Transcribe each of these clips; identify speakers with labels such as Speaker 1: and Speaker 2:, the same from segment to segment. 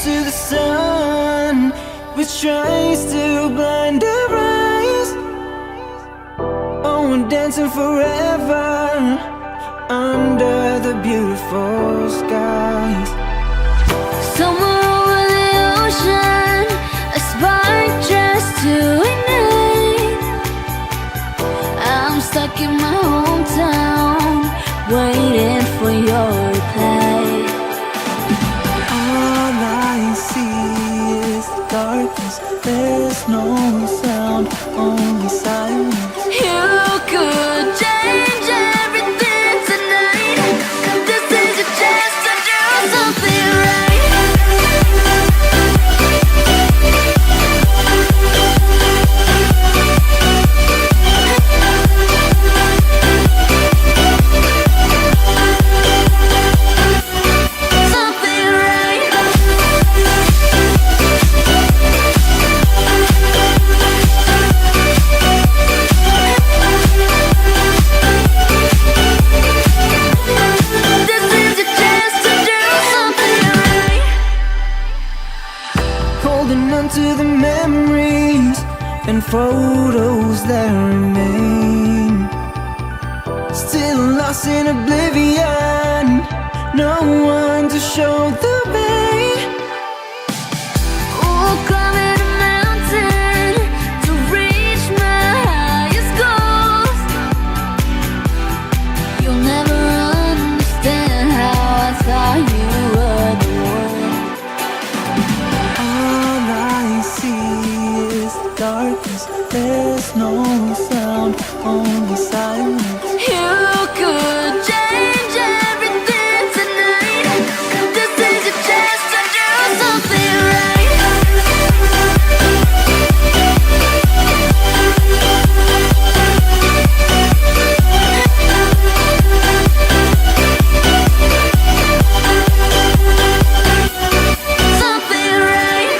Speaker 1: to the sun, which tries to blind our eyes. Oh, we're dancing forever under the beautiful skies.
Speaker 2: Somewhere over the ocean, a spark just to ignite. I'm stuck in my hometown, waiting for your reply.
Speaker 1: All I see is darkness, there's no sound, only silence.
Speaker 2: You could change everything tonight. This is your chance to do something right. Something right. This is your chance to do something right.
Speaker 1: Holding on to the memories and photos that remain. Still lost in oblivion, no one to show the way.
Speaker 2: Oh, climbing a mountain to reach my highest goals. You'll never understand how I thought you were the one.
Speaker 1: All I see is darkness, there's no sound, only silence.
Speaker 2: You could change everything tonight. This is your chance to do something right. Something right.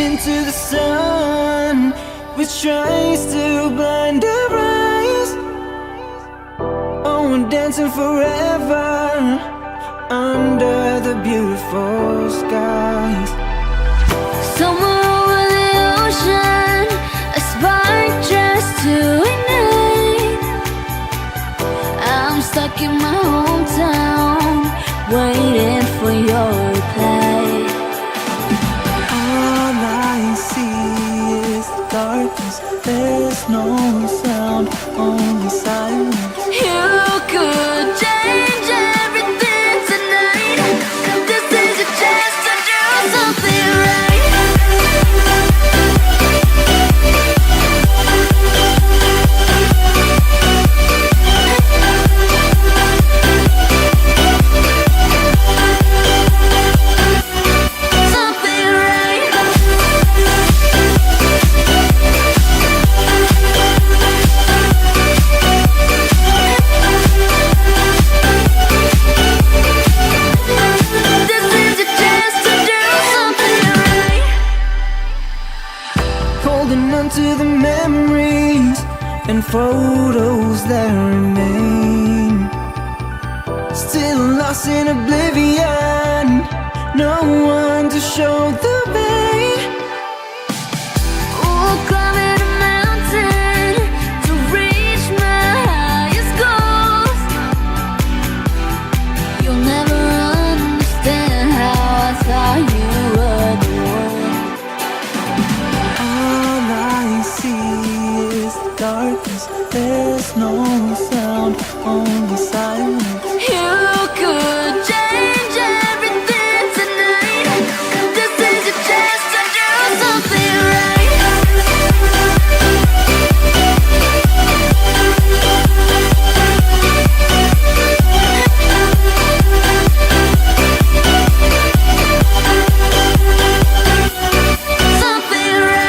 Speaker 1: into the sun, which tries to blind our eyes. Oh, we're dancing forever under the beautiful skies.
Speaker 2: Somewhere over the ocean, a spark just to ignite. I'm stuck in my hometown, waiting for your reply.
Speaker 1: All I see is darkness, there's no sound, only silence.
Speaker 2: You could change everything tonight. This is your chance to do something right.
Speaker 1: To the memories and photos that remain, still lost in oblivion, no one to show the way.
Speaker 2: Oh, climbing a mountain to reach my highest goals. You'll never understand how I thought you were the one.
Speaker 1: Darkness, there's no sound, only silence.
Speaker 2: You could change everything tonight. This is your chance to do something right. Something right.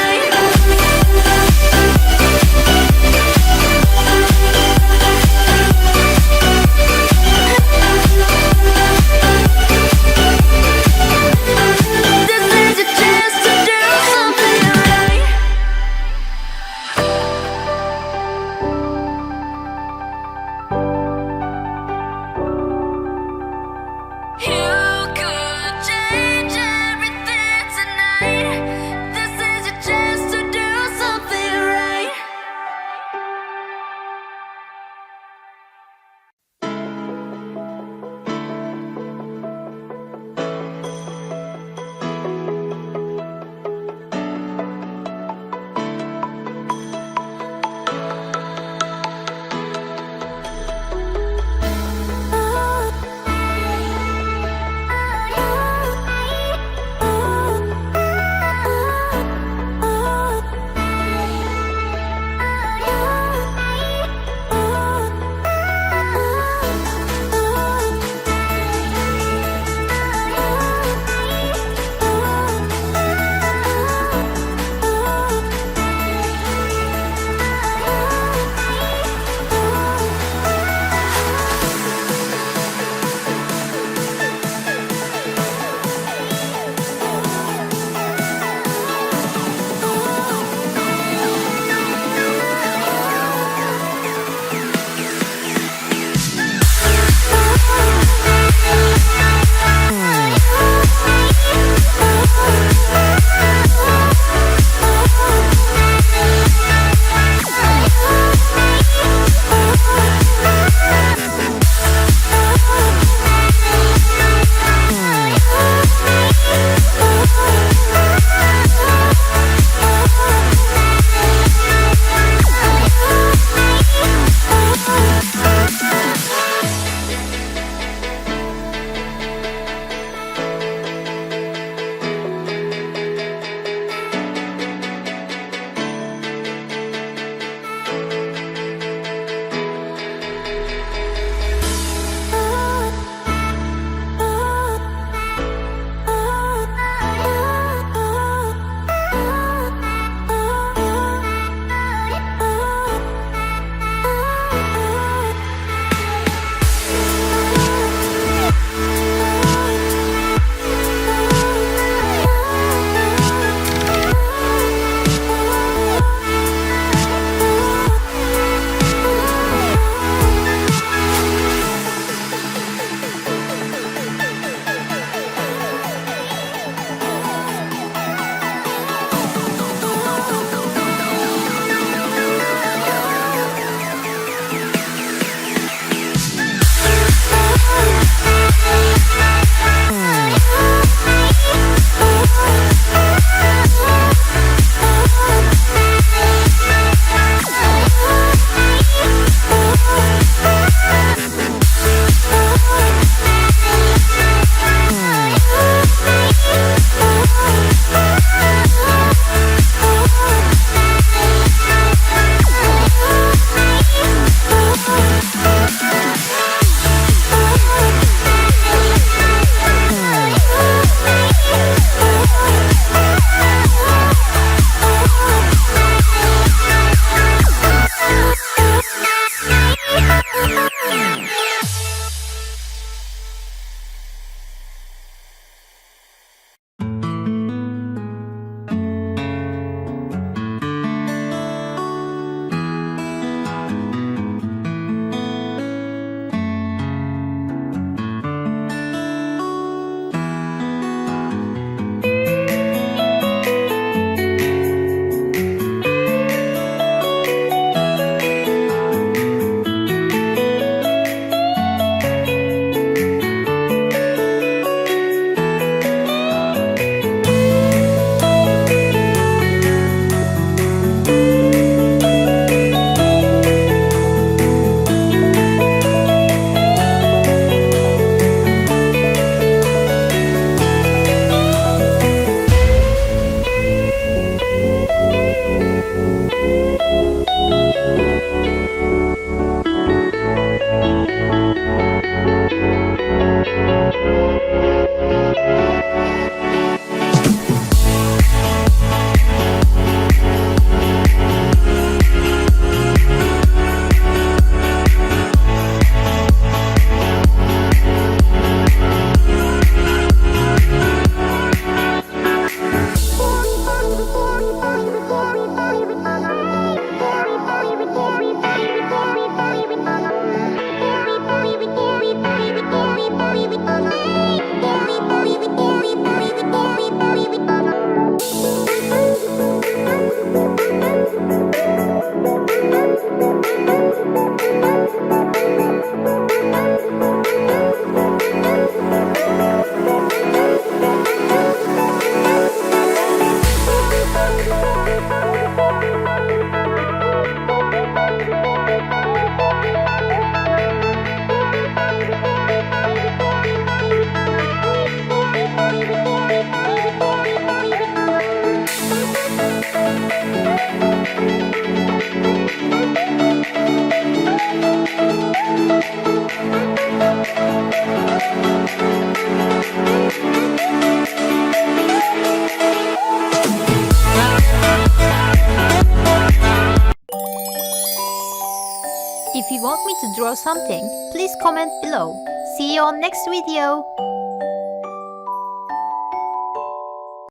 Speaker 3: want me to draw something, please comment below. See you on next video!